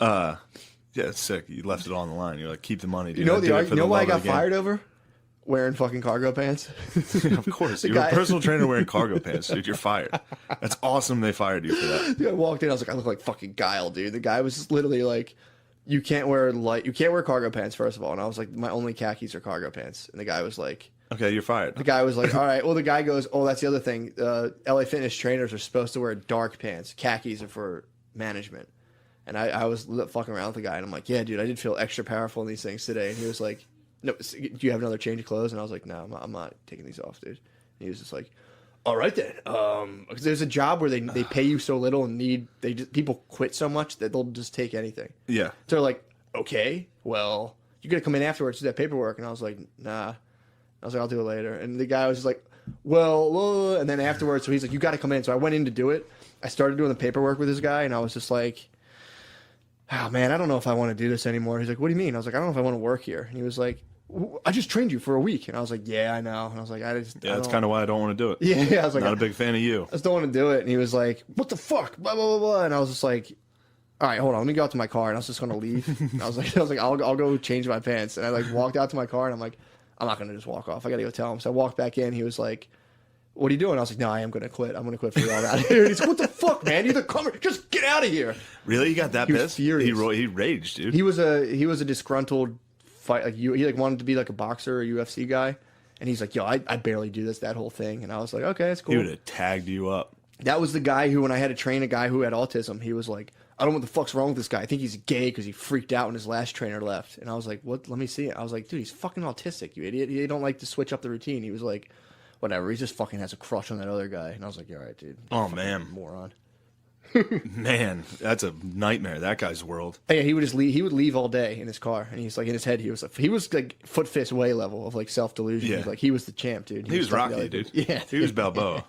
Yeah, it's sick. You left it on the line. You're like, keep the money, dude. You know why I got fired over? Wearing fucking cargo pants. Of course. You're a personal trainer wearing cargo pants, dude. You're fired. That's awesome they fired you for that. Dude, I walked in, I was like, I look like fucking Guile, dude. The guy was just literally like, you can't wear cargo pants, first of all. And I was like, my only khakis are cargo pants. And the guy was like, okay, you're fired. The guy was like, all right. Well, the guy goes, oh, that's the other thing. LA Fitness trainers are supposed to wear dark pants. Khakis are for management. And I was fucking around with the guy, and I'm like, yeah, dude, I did feel extra powerful in these things today. And he was like, no, do you have another change of clothes? And I was like, no, I'm not taking these off, dude. And he was just like, all right then. Because there's a job where they pay you so little and people quit so much that they'll just take anything. Yeah. So they're like, okay, well, you got to come in afterwards to do that paperwork. And I was like, nah. I was like, I'll do it later. And the guy was just like, well, and then afterwards, so he's like, you got to come in. So I went in to do it. I started doing the paperwork with this guy, and I was just like, oh man, I don't know if I want to do this anymore. He's like, what do you mean? I was like, I don't know if I want to work here. And he was like, I just trained you for a week. And I was like, yeah, I know. And I was like, that's kind of why I don't want to do it. Yeah, I was like, not a big fan of you. I just don't want to do it. And he was like, what the fuck? Blah, blah, blah, blah. And I was just like, all right, hold on. Let me go out to my car. And I was just going to leave. And I was like, I'll go change my pants. And I like walked out to my car, and I'm like, I'm not going to just walk off. I got to go tell him. So I walked back in. He was like, what are you doing? I was like, no, I am going to quit. I'm going to quit for you all out of here. And he's like, what the fuck, man? You're the comer. Just get out of here. Really? You got that pissed? Furious. He raged, dude. He was a disgruntled fight. Like he like wanted to be like a boxer or UFC guy. And he's like, yo, I barely do that whole thing. And I was like, okay, that's cool. He would have tagged you up. That was the guy who, when I had to train a guy who had autism, he was like, I don't know what the fuck's wrong with this guy. I think he's gay because he freaked out when his last trainer left. And I was like, what? Let me see it. I was like, dude, he's fucking autistic, you idiot. He don't like to switch up the routine. He was like, whatever. He just fucking has a crush on that other guy. And I was like, all right, dude. Oh, man. Moron. Man, that's a nightmare, that guy's world. Yeah, he would just leave. He would leave all day in his car, and he's like, in his head, he was like foot fist way level of like self delusion. Yeah. Like he was the champ, dude. He was Rocky, dude. Yeah, he was Balboa.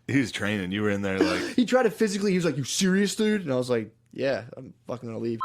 He was training. You were in there like. He tried to physically. He was like, "You serious, dude?" And I was like, "Yeah, I'm fucking gonna leave."